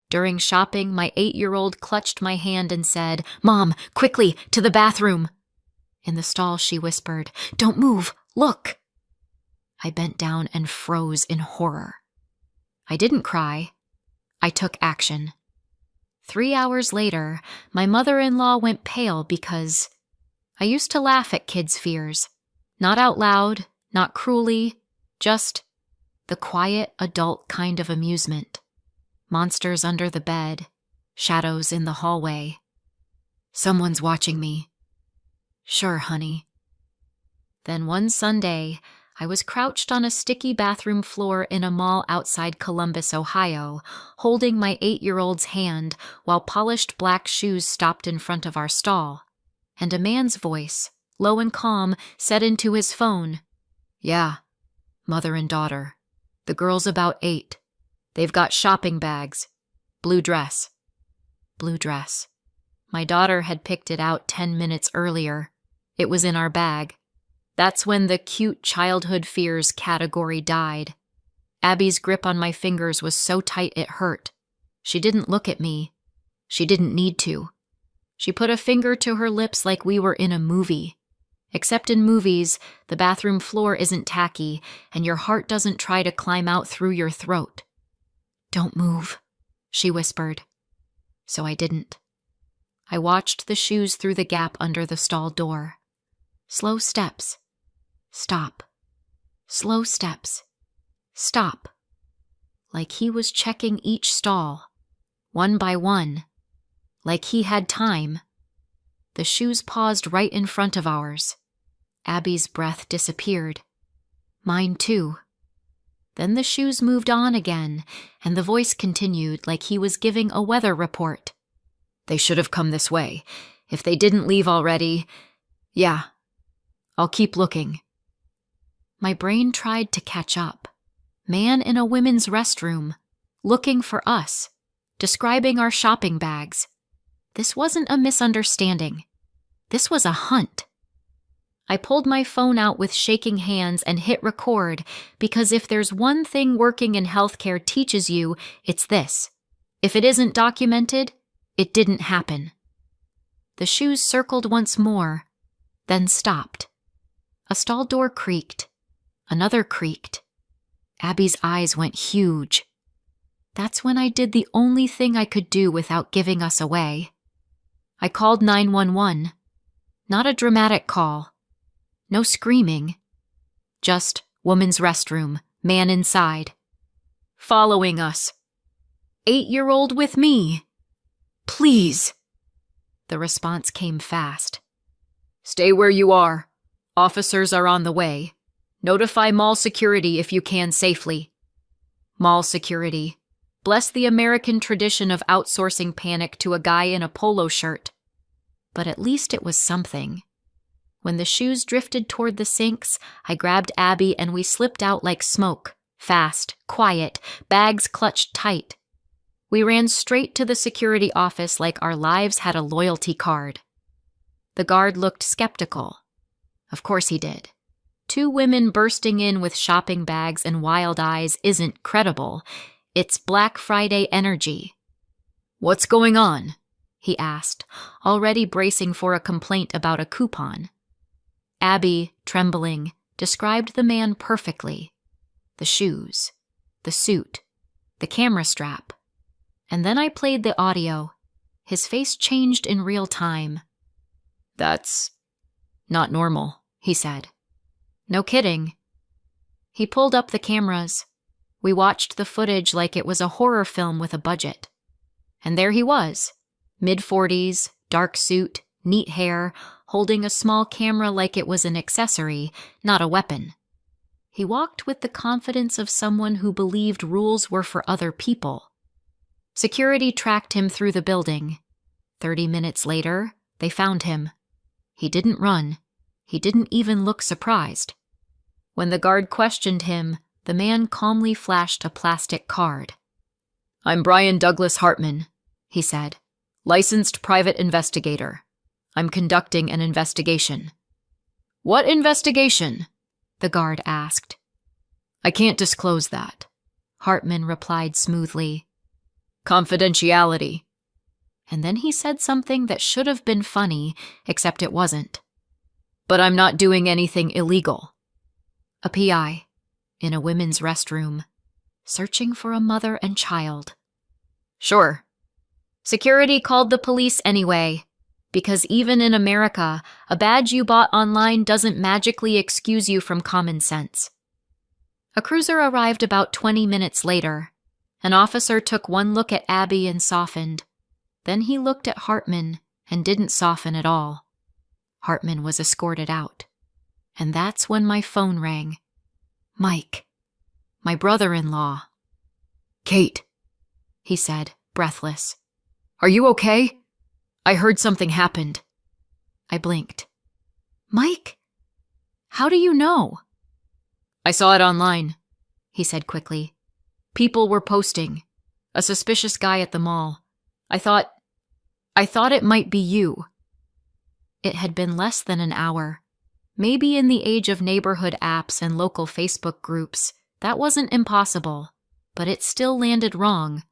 During shopping, my 8-year-old clutched my hand and said, "Mom, quickly, to the bathroom." In the stall, she whispered, "Don't move, look." I bent down and froze in horror. I didn't cry. I took action. 3 hours later, my mother-in-law went pale because I used to laugh at kids' fears. Not out loud, not cruelly, just the quiet adult kind of amusement. Monsters under the bed, shadows in the hallway. Someone's watching me. Sure, honey. Then one Sunday, I was crouched on a sticky bathroom floor in a mall outside Columbus, Ohio, holding my 8-year-old's hand while polished black shoes stopped in front of our stall, and a man's voice, low and calm, said into his phone, "Yeah, mother and daughter. The girl's about 8. They've got shopping bags. Blue dress." Blue dress. My daughter had picked it out 10 minutes earlier. It was in our bag. That's when the cute childhood fears category died. Abby's grip on my fingers was so tight it hurt. She didn't look at me. She didn't need to. She put a finger to her lips like we were in a movie. Except in movies, the bathroom floor isn't tacky, and your heart doesn't try to climb out through your throat. "Don't move," she whispered. So I didn't. I watched the shoes through the gap under the stall door. Slow steps. Stop. Slow steps. Stop. Like he was checking each stall, one by one. Like he had time. The shoes paused right in front of ours. Abby's breath disappeared. Mine too. Then the shoes moved on again, and the voice continued like he was giving a weather report. "They should have come this way. If they didn't leave already, yeah. I'll keep looking." My brain tried to catch up. Man in a women's restroom, looking for us, describing our shopping bags. This wasn't a misunderstanding. This was a hunt. I pulled my phone out with shaking hands and hit record because if there's one thing working in healthcare teaches you, it's this. If it isn't documented, it didn't happen. The shoes circled once more, then stopped. A stall door creaked. Another creaked. Abby's eyes went huge. That's when I did the only thing I could do without giving us away. I called 911. Not a dramatic call. No screaming. Just woman's restroom, man inside. Following us. 8-year-old with me. Please. The response came fast. "Stay where you are. Officers are on the way. Notify mall security if you can safely." Mall security. Bless the American tradition of outsourcing panic to a guy in a polo shirt. But at least it was something. When the shoes drifted toward the sinks, I grabbed Abby and we slipped out like smoke, fast, quiet, bags clutched tight. We ran straight to the security office like our lives had a loyalty card. The guard looked skeptical. Of course he did. 2 women bursting in with shopping bags and wild eyes isn't credible. It's Black Friday energy. "What's going on?" he asked, already bracing for a complaint about a coupon. Abby, trembling, described the man perfectly. The shoes, the suit, the camera strap. And then I played the audio. His face changed in real time. "That's not normal," he said. "No kidding." He pulled up the cameras. We watched the footage like it was a horror film with a budget. And there he was, mid-40s, dark suit, neat hair, holding a small camera like it was an accessory, not a weapon. He walked with the confidence of someone who believed rules were for other people. Security tracked him through the building. 30 minutes later, they found him. He didn't run. He didn't even look surprised. When the guard questioned him, the man calmly flashed a plastic card. "I'm Brian Douglas Hartman," he said. "Licensed private investigator. I'm conducting an investigation." "What investigation?" the guard asked. "I can't disclose that," Hartman replied smoothly. Confidentiality. And then he said something that should have been funny, except it wasn't. But I'm not doing anything illegal. A PI, in a women's restroom, searching for a mother and child. Sure. Security called the police anyway, because even in America, a badge you bought online doesn't magically excuse you from common sense. A cruiser arrived about 20 minutes later. An officer took one look at Abby and softened. Then he looked at Hartman and didn't soften at all. Hartman was escorted out. And that's when my phone rang. Mike, my brother-in-law. Kate, he said, breathless. Are you okay? I heard something happened. I blinked. Mike? How do you know? I saw it online, he said quickly. People were posting. A suspicious guy at the mall. I thought it might be you. It had been less than an hour. Maybe in the age of neighborhood apps and local Facebook groups, that wasn't impossible, but it still landed wrong,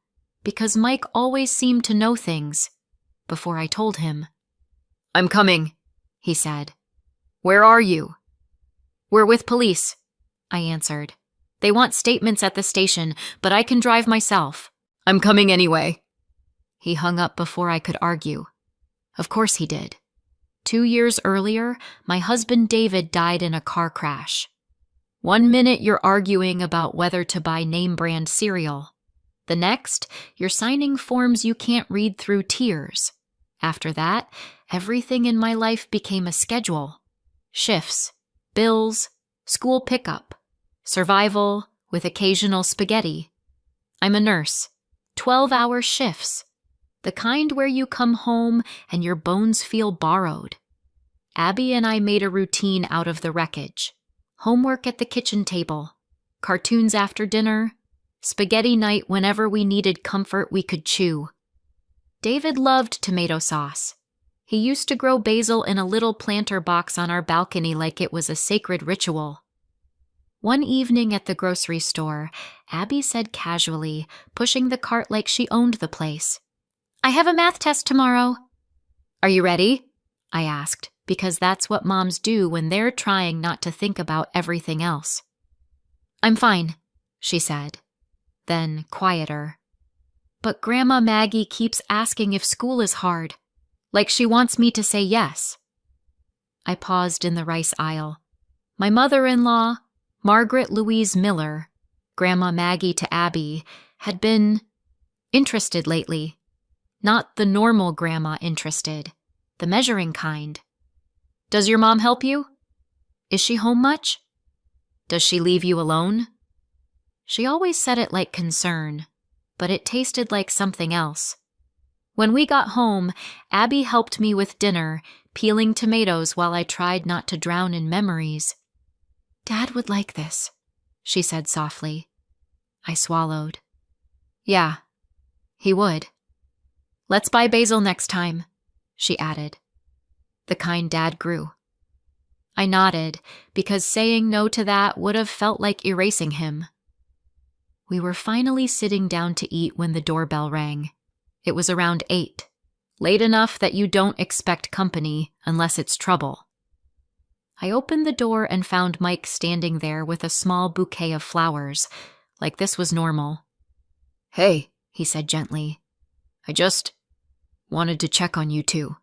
because Mike always seemed to know things. Before I told him. I'm coming, he said. Where are you? We're with police, I answered. They want statements at the station, but I can drive myself. I'm coming anyway. He hung up before I could argue. Of course he did. 2 years earlier, my husband David died in a car crash. 1 minute you're arguing about whether to buy name-brand cereal. The next, you're signing forms you can't read through tears. After that, everything in my life became a schedule. Shifts, bills, school pickup, survival with occasional spaghetti. I'm a nurse. 12-hour shifts. The kind where you come home and your bones feel borrowed. Abby and I made a routine out of the wreckage. Homework at the kitchen table. Cartoons after dinner. Spaghetti night whenever we needed comfort we could chew. David loved tomato sauce. He used to grow basil in a little planter box on our balcony like it was a sacred ritual. One evening at the grocery store, Abby said casually, pushing the cart like she owned the place, I have a math test tomorrow. Are you ready? I asked, because that's what moms do when they're trying not to think about everything else. I'm fine, she said. Then, quieter. But Grandma Maggie keeps asking if school is hard, like she wants me to say yes. I paused in the rice aisle. My mother-in-law, Margaret Louise Miller, Grandma Maggie to Abby, had been interested lately. Not the normal grandma interested, the measuring kind. Does your mom help you? Is she home much? Does she leave you alone? She always said it like concern, but it tasted like something else. When we got home, Abby helped me with dinner, peeling tomatoes while I tried not to drown in memories. Dad would like this, she said softly. I swallowed. Yeah, he would. Let's buy basil next time, she added. The kind Dad grew. I nodded, because saying no to that would have felt like erasing him. We were finally sitting down to eat when the doorbell rang. It was around 8, late enough that you don't expect company unless it's trouble. I opened the door and found Mike standing there with a small bouquet of flowers, like this was normal. Hey, he said gently. I just wanted to check on you two.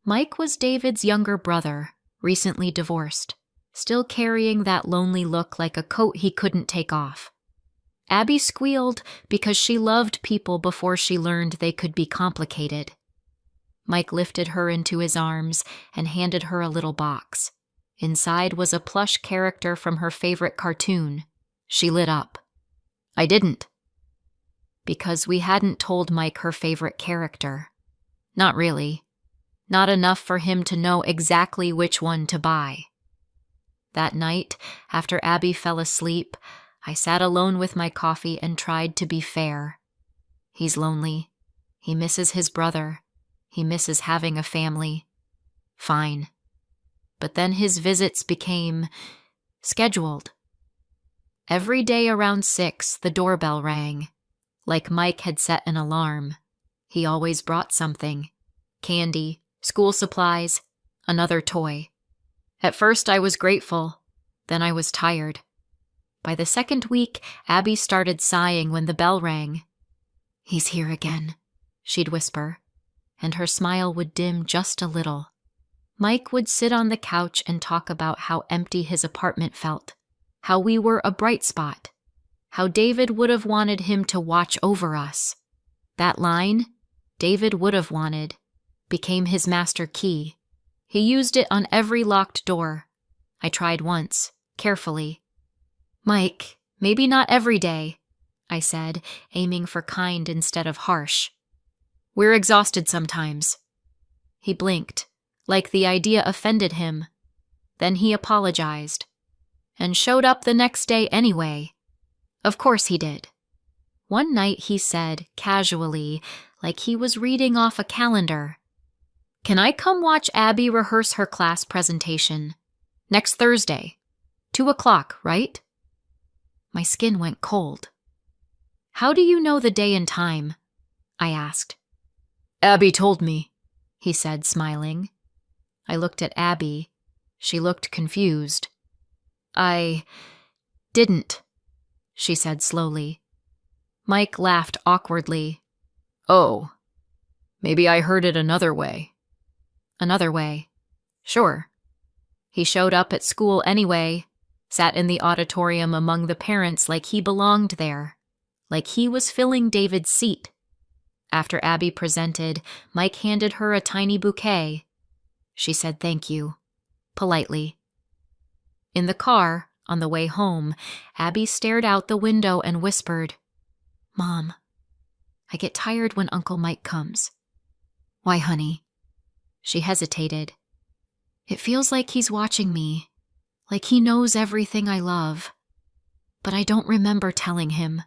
Mike was David's younger brother, recently divorced, still carrying that lonely look like a coat he couldn't take off. Abby squealed because she loved people before she learned they could be complicated. Mike lifted her into his arms and handed her a little box. Inside was a plush character from her favorite cartoon. She lit up. I didn't. Because we hadn't told Mike her favorite character. Not really. Not enough for him to know exactly which one to buy. That night, after Abby fell asleep, I sat alone with my coffee and tried to be fair. He's lonely. He misses his brother. He misses having a family. Fine. But then his visits became scheduled. Every day around 6, the doorbell rang. like Mike had set an alarm. He always brought something: candy, school supplies, another toy. At first I was grateful, then I was tired. By the second week, Abby started sighing when the bell rang. "He's here again," she'd whisper, and her smile would dim just a little. Mike would sit on the couch and talk about how empty his apartment felt, how we were a bright spot, how David would have wanted him to watch over us. That line, "David would have wanted," became his master key. He used it on every locked door. I tried once, carefully. "Mike, maybe not every day," I said, aiming for kind instead of harsh. "We're exhausted sometimes." He blinked, like the idea offended him. Then he apologized, and showed up the next day anyway. Of course he did. One night he said, casually, like he was reading off a calendar, "Can I come watch Abby rehearse her class presentation? Next Thursday. 2:00, right?" My skin went cold. "How do you know the day and time?" I asked. "Abby told me," he said, smiling. I looked at Abby. She looked confused. "I didn't," she said slowly. Mike laughed awkwardly. "Oh, maybe I heard it another way." "Another way. Sure." He showed up at school anyway, sat in the auditorium among the parents like he belonged there, like he was filling David's seat. After Abby presented, Mike handed her a tiny bouquet. She said thank you, politely. In the car, on the way home, Abby stared out the window and whispered, "Mom, I get tired when Uncle Mike comes." "Why, honey?" She hesitated. "It feels like he's watching me, like he knows everything I love. But I don't remember telling him."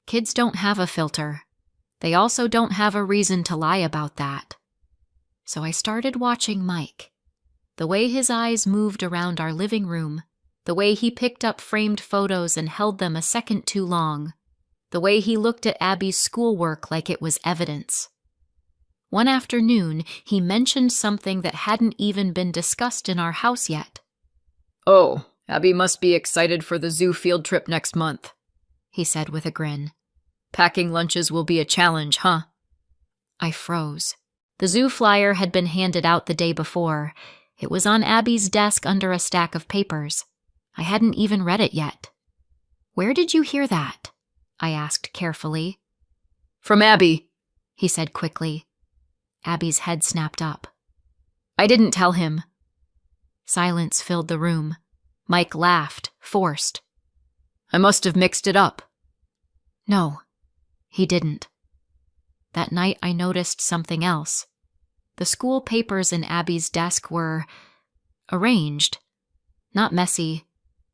Kids don't have a filter. They also don't have a reason to lie about that. So I started watching Mike. The way his eyes moved around our living room, the way he picked up framed photos and held them a second too long, the way he looked at Abby's schoolwork like it was evidence. One afternoon, he mentioned something that hadn't even been discussed in our house yet. "Oh, Abby must be excited for the zoo field trip next month," he said with a grin. "Packing lunches will be a challenge, huh?" I froze. The zoo flyer had been handed out the day before. It was on Abby's desk under a stack of papers. I hadn't even read it yet. "Where did you hear that?" I asked carefully. "From Abby," he said quickly. Abby's head snapped up. "I didn't tell him." Silence filled the room. Mike laughed, forced. "I must have mixed it up." No, he didn't. That night I noticed something else. The school papers in Abby's desk were arranged. Not messy,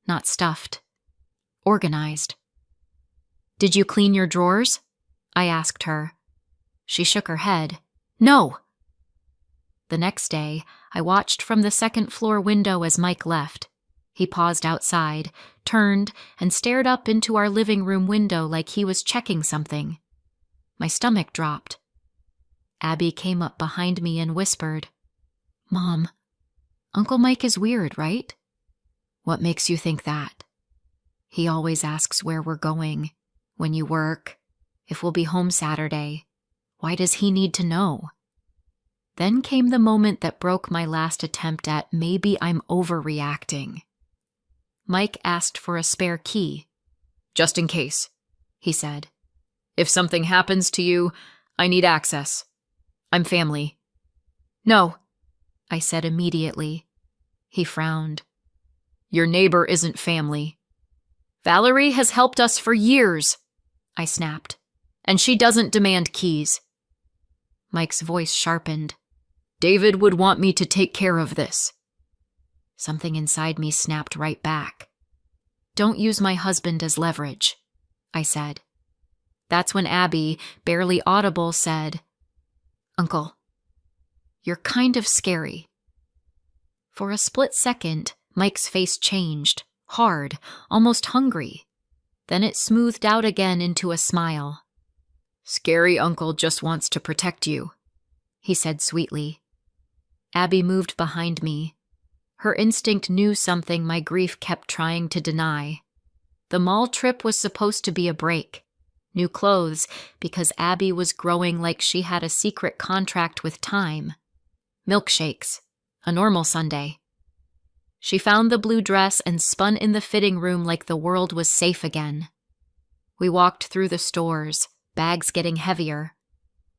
not stuffed. Organized. "Did you clean your drawers?" I asked her. She shook her head. "No." The next day, I watched from the second-floor window as Mike left. He paused outside, turned, and stared up into our living room window like he was checking something. My stomach dropped. Abby came up behind me and whispered, "Mom, Uncle Mike is weird, right?" "What makes you think that?" "He always asks where we're going, when you work, if we'll be home Saturday. Why does he need to know?" Then came the moment that broke my last attempt at maybe I'm overreacting. Mike asked for a spare key. "Just in case," he said. "If something happens to you, I need access. I'm family." "No," I said immediately. He frowned. "Your neighbor isn't family." "Valerie has helped us for years," I snapped, "and she doesn't demand keys." Mike's voice sharpened. "David would want me to take care of this." Something inside me snapped right back. "Don't use my husband as leverage," I said. That's when Abby, barely audible, said, "Uncle, you're kind of scary." For a split second, Mike's face changed, hard, almost hungry. Then it smoothed out again into a smile. "Scary uncle just wants to protect you," he said sweetly. Abby moved behind me. Her instinct knew something my grief kept trying to deny. The mall trip was supposed to be a break. New clothes, because Abby was growing like she had a secret contract with time. Milkshakes, a normal Sunday. She found the blue dress and spun in the fitting room like the world was safe again. We walked through the stores, bags getting heavier.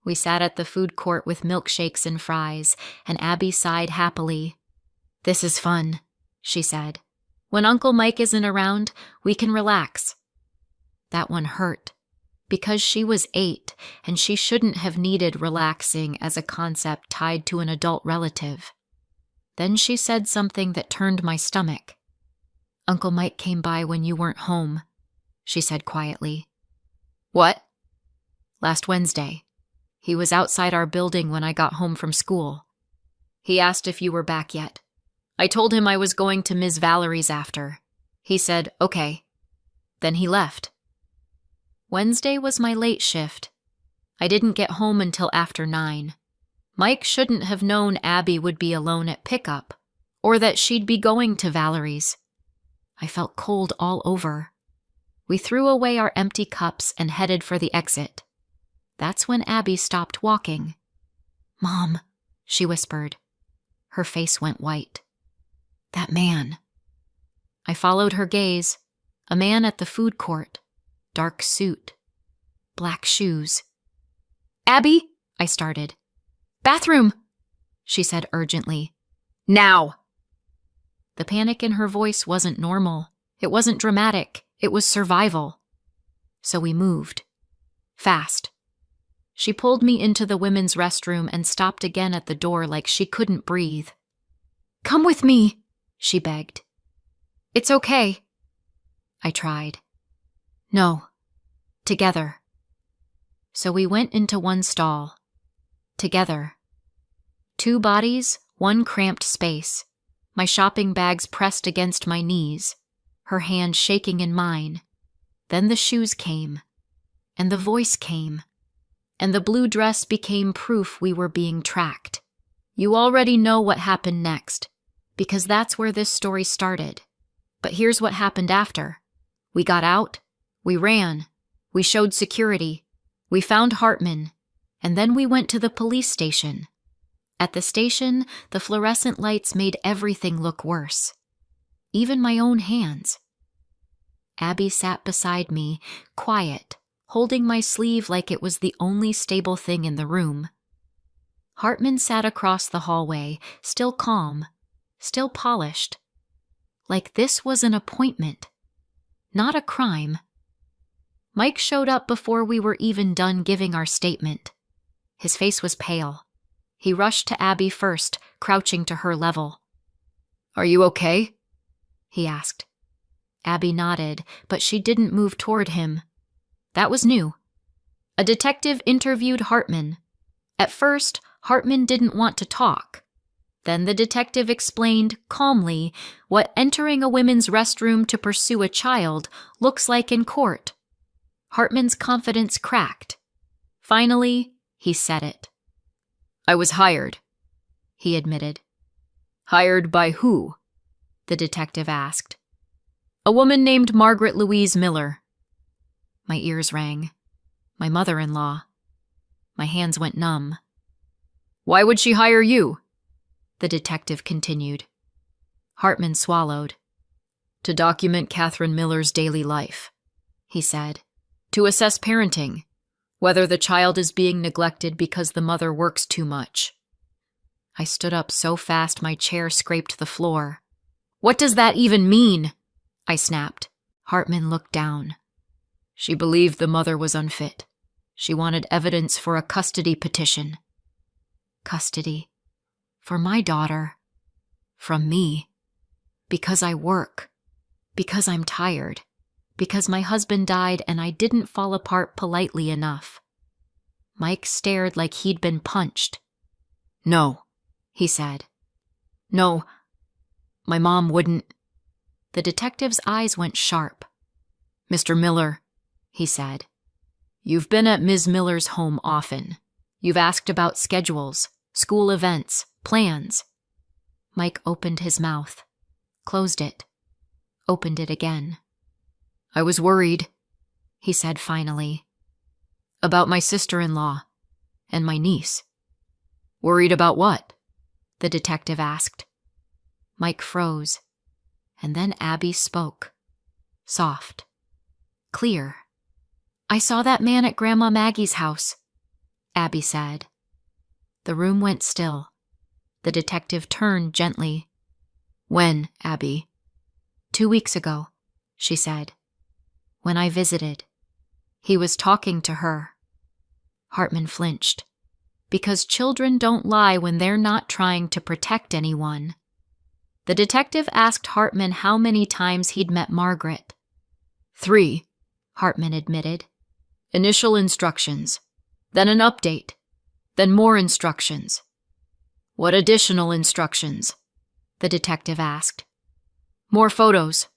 We sat at the food court with milkshakes and fries, and Abby sighed happily. "This is fun," she said. "When Uncle Mike isn't around, we can relax." That one hurt, because she was 8, and she shouldn't have needed relaxing as a concept tied to an adult relative. Then she said something that turned my stomach. "Uncle Mike came by when you weren't home," she said quietly. "What?" "Last Wednesday. He was outside our building when I got home from school. He asked if you were back yet. I told him I was going to Ms. Valerie's after. He said, okay. Then he left." Wednesday was my late shift. I didn't get home until after 9. Mike shouldn't have known Abby would be alone at pickup, or that she'd be going to Valerie's. I felt cold all over. We threw away our empty cups and headed for the exit. That's when Abby stopped walking. "Mom," she whispered. Her face went white. "That man." I followed her gaze. A man at the food court. Dark suit. Black shoes. "Abby," I started. "Bathroom," she said urgently. "Now!" The panic in her voice wasn't normal. It wasn't dramatic. It was survival. So we moved. Fast. She pulled me into the women's restroom and stopped again at the door like she couldn't breathe. "Come with me," she begged. "It's okay." I tried. "No. Together." So we went into one stall. Together. 2 bodies, 1 cramped space. My shopping bags pressed against my knees, her hand shaking in mine. Then the shoes came. And the voice came. And the blue dress became proof we were being tracked. You already know what happened next, because that's where this story started. But here's what happened after. We got out, we ran, we showed security, we found Hartman, and then we went to the police station. At the station, the fluorescent lights made everything look worse. Even my own hands. Abby sat beside me, quiet, holding my sleeve like it was the only stable thing in the room. Hartman sat across the hallway, still calm, still polished. Like this was an appointment, not a crime. Mike showed up before we were even done giving our statement. His face was pale. He rushed to Abby first, crouching to her level. "Are you okay?" he asked. Abby nodded, but she didn't move toward him. That was new. A detective interviewed Hartman. At first, Hartman didn't want to talk. Then the detective explained, calmly, what entering a women's restroom to pursue a child looks like in court. Hartman's confidence cracked. Finally, he said it. "I was hired," he admitted. "Hired by who?" the detective asked. "A woman named Margaret Louise Miller." My ears rang. My mother-in-law. My hands went numb. "Why would she hire you?" the detective continued. Hartman swallowed. "To document Catherine Miller's daily life," he said. "To assess parenting, whether the child is being neglected because the mother works too much." I stood up so fast my chair scraped the floor. "What does that even mean?" I snapped. Hartman looked down. "She believed the mother was unfit. She wanted evidence for a custody petition." Custody. For my daughter. From me. Because I work. Because I'm tired. Because my husband died and I didn't fall apart politely enough. Mike stared like he'd been punched. "No," he said. "No, my mom wouldn't." The detective's eyes went sharp. "Mr. Miller," he said, "you've been at Ms. Miller's home often. You've asked about schedules, school events, plans." Mike opened his mouth, closed it, opened it again. "I was worried," he said finally, "about my sister-in-law and my niece." "Worried about what?" the detective asked. Mike froze, and then Abby spoke. Soft. Clear. "I saw that man at Grandma Maggie's house," Abby said. The room went still. The detective turned gently. "When, Abby?" 2 weeks ago," she said. "When I visited. He was talking to her." Hartman flinched. Because children don't lie when they're not trying to protect anyone. The detective asked Hartman how many times he'd met Margaret. 3, Hartman admitted. "Initial instructions, then an update, then more instructions." "What additional instructions?" the detective asked. "More photos,"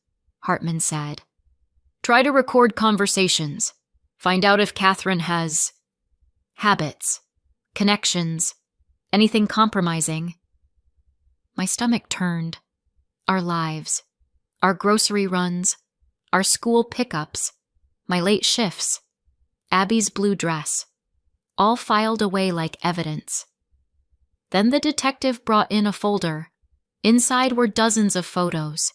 Hartman said. "Try to record conversations. Find out if Catherine has habits, connections, anything compromising." My stomach turned. Our lives, our grocery runs, our school pickups, my late shifts, Abby's blue dress, all filed away like evidence. Then the detective brought in a folder. Inside were dozens of photos.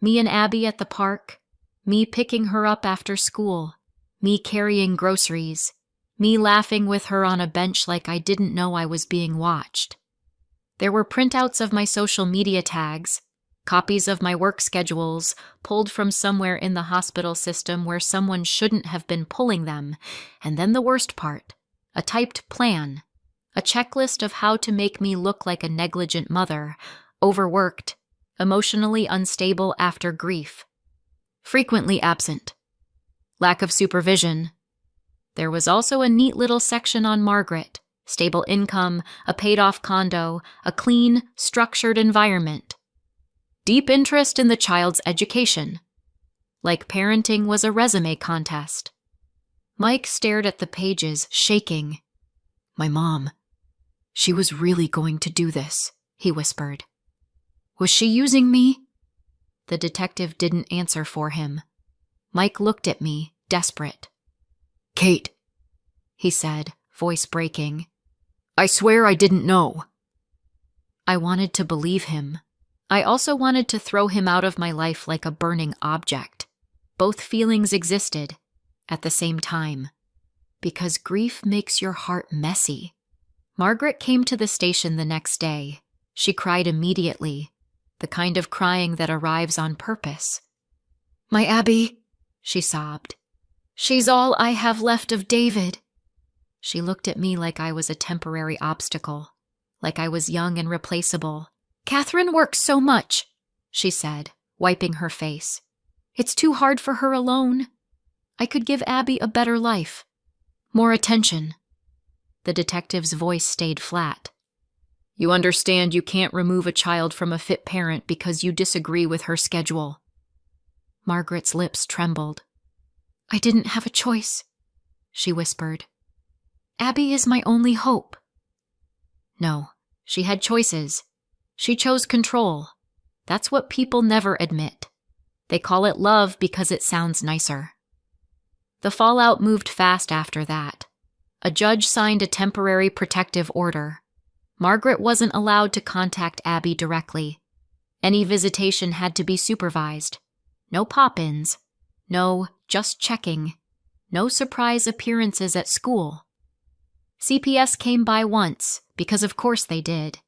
Me and Abby at the park, me picking her up after school, me carrying groceries, me laughing with her on a bench like I didn't know I was being watched. There were printouts of my social media tags, copies of my work schedules pulled from somewhere in the hospital system where someone shouldn't have been pulling them, and then the worst part, a typed plan, a checklist of how to make me look like a negligent mother, overworked, emotionally unstable after grief, frequently absent, lack of supervision. There was also a neat little section on Margaret, stable income, a paid-off condo, a clean, structured environment. Deep interest in the child's education. Like parenting was a resume contest. Mike stared at the pages, shaking. "My mom, she was really going to do this," he whispered. "Was she using me?" The detective didn't answer for him. Mike looked at me, desperate. "Kate," he said, voice breaking, "I swear I didn't know." I wanted to believe him. I also wanted to throw him out of my life like a burning object. Both feelings existed at the same time. Because grief makes your heart messy. Margaret came to the station the next day. She cried immediately, the kind of crying that arrives on purpose. "My Abby," she sobbed. "She's all I have left of David." She looked at me like I was a temporary obstacle, like I was young and replaceable. "Catherine works so much," she said, wiping her face. "It's too hard for her alone. I could give Abby a better life, more attention." The detective's voice stayed flat. "You understand you can't remove a child from a fit parent because you disagree with her schedule." Margaret's lips trembled. "I didn't have a choice," she whispered. "Abby is my only hope." No, she had choices. She chose control. That's what people never admit. They call it love because it sounds nicer. The fallout moved fast after that. A judge signed a temporary protective order. Margaret wasn't allowed to contact Abby directly. Any visitation had to be supervised. No pop-ins. No, just checking. No surprise appearances at school. CPS came by once, because of course they did.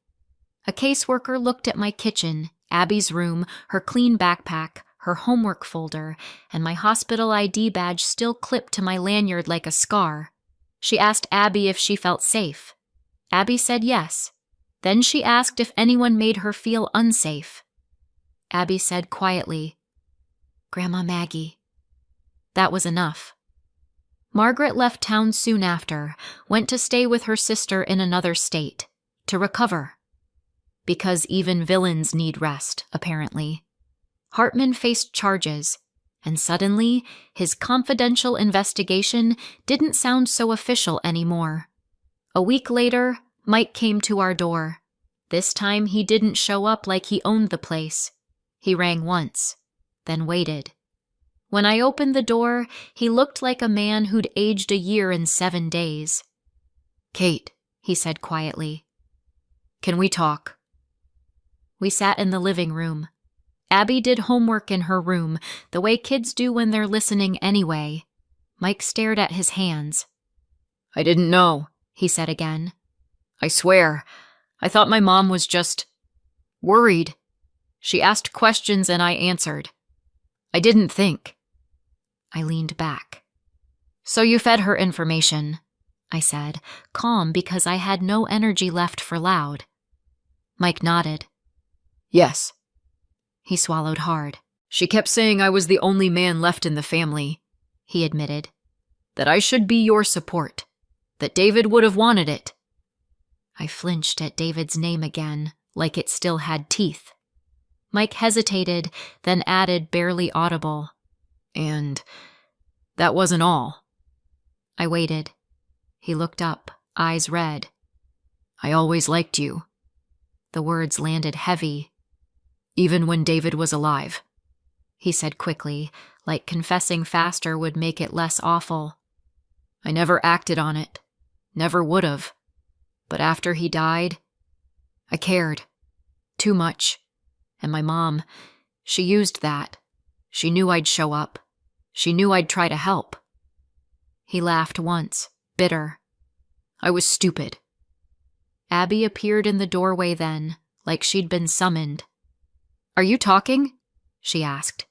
A caseworker looked at my kitchen, Abby's room, her clean backpack, her homework folder, and my hospital ID badge still clipped to my lanyard like a scar. She asked Abby if she felt safe. Abby said yes. Then she asked if anyone made her feel unsafe. Abby said quietly, "Grandma Maggie." That was enough. Margaret left town soon after, went to stay with her sister in another state, to recover. Because even villains need rest, apparently. Hartman faced charges. And suddenly, his confidential investigation didn't sound so official anymore. A week later, Mike came to our door. This time he didn't show up like he owned the place. He rang once, then waited. When I opened the door, he looked like a man who'd aged a year in 7 days. "Kate," he said quietly, "can we talk?" We sat in the living room. Abby did homework in her room, the way kids do when they're listening anyway. Mike stared at his hands. "I didn't know," he said again. "I swear, I thought my mom was just worried. She asked questions and I answered. I didn't think." I leaned back. "So you fed her information," I said, calm because I had no energy left for loud. Mike nodded. "Yes." He swallowed hard. "She kept saying I was the only man left in the family," he admitted. "That I should be your support. That David would have wanted it." I flinched at David's name again, like it still had teeth. Mike hesitated, then added, barely audible, "And that wasn't all." I waited. He looked up, eyes red. "I always liked you." The words landed heavy. "Even when David was alive," he said quickly, like confessing faster would make it less awful. "I never acted on it. Never would have. But after he died, I cared. Too much. And my mom, she used that. She knew I'd show up. She knew I'd try to help." He laughed once, bitter. "I was stupid." Abby appeared in the doorway then, like she'd been summoned. "Are you talking?" she asked.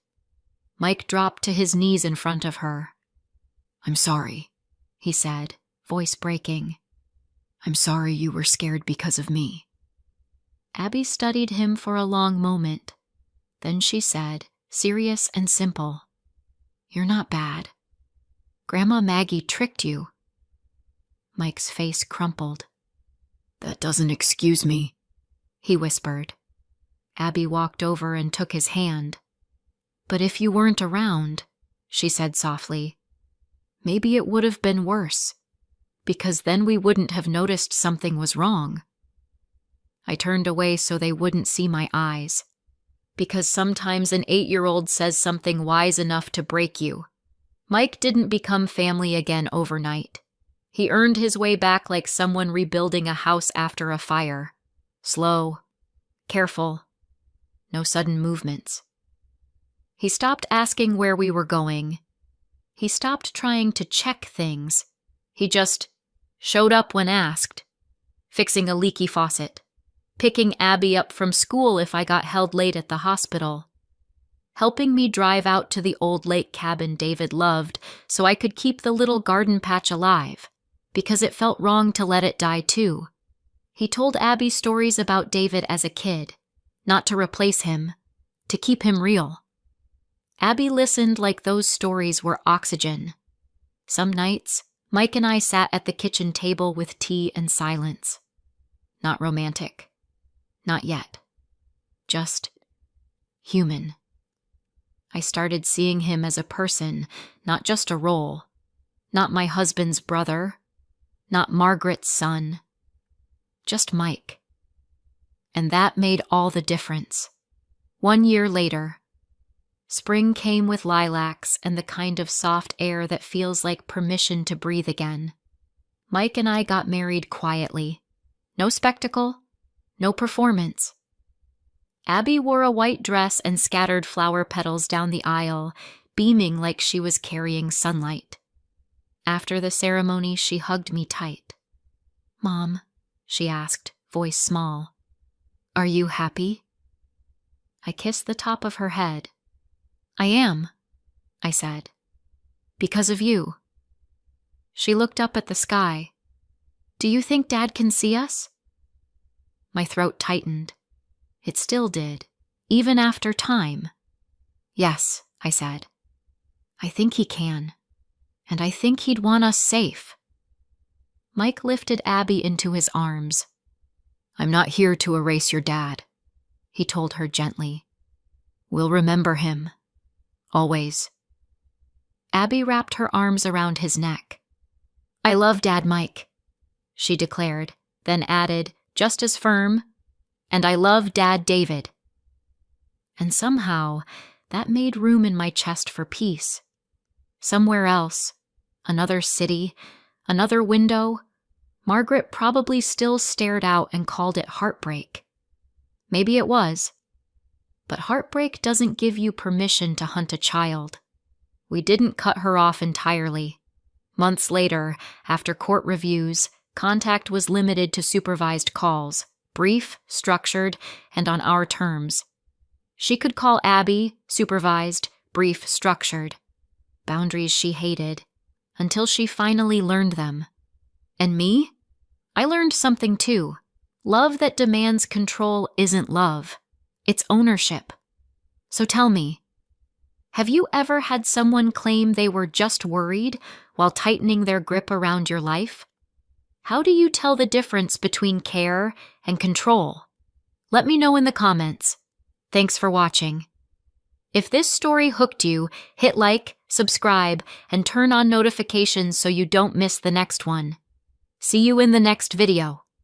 Mike dropped to his knees in front of her. "I'm sorry," he said, voice breaking. "I'm sorry you were scared because of me." Abby studied him for a long moment. Then she said, serious and simple, "You're not bad. Grandma Maggie tricked you." Mike's face crumpled. "That doesn't excuse me," he whispered. Abby walked over and took his hand. "But if you weren't around," she said softly, "maybe it would have been worse, because then we wouldn't have noticed something was wrong." I turned away so they wouldn't see my eyes, because sometimes an 8-year-old says something wise enough to break you. Mike didn't become family again overnight. He earned his way back like someone rebuilding a house after a fire. Slow, careful, no sudden movements. He stopped asking where we were going. He stopped trying to check things. He just showed up when asked, fixing a leaky faucet, picking Abby up from school if I got held late at the hospital, helping me drive out to the old lake cabin David loved so I could keep the little garden patch alive, because it felt wrong to let it die too. He told Abby stories about David as a kid, not to replace him, to keep him real. Abby listened like those stories were oxygen. Some nights, Mike and I sat at the kitchen table with tea and silence. Not romantic. Not yet. Just human. I started seeing him as a person, not just a role. Not my husband's brother. Not Margaret's son. Just Mike. And that made all the difference. 1 year later, spring came with lilacs and the kind of soft air that feels like permission to breathe again. Mike and I got married quietly. No spectacle, no performance. Abby wore a white dress and scattered flower petals down the aisle, beaming like she was carrying sunlight. After the ceremony, she hugged me tight. "Mom," she asked, voice small, "are you happy?" I kissed the top of her head. "I am," I said. "Because of you." She looked up at the sky. "Do you think Dad can see us?" My throat tightened. It still did, even after time. "Yes," I said. "I think he can. And I think he'd want us safe." Mike lifted Abby into his arms. "I'm not here to erase your dad," he told her gently. "We'll remember him. Always." Abby wrapped her arms around his neck. "I love Dad Mike," she declared, then added, just as firm, "and I love Dad David." And somehow, that made room in my chest for peace. Somewhere else, another city, another window, Margaret probably still stared out and called it heartbreak. Maybe it was. But heartbreak doesn't give you permission to hunt a child. We didn't cut her off entirely. Months later, after court reviews, contact was limited to supervised calls, brief, structured, and on our terms. She could call Abby, supervised, brief, structured. Boundaries she hated, until she finally learned them. And me? I learned something too. Love that demands control isn't love. It's ownership. So tell me, have you ever had someone claim they were just worried while tightening their grip around your life? How do you tell the difference between care and control? Let me know in the comments. Thanks for watching. If this story hooked you, hit like, subscribe, and turn on notifications so you don't miss the next one. See you in the next video.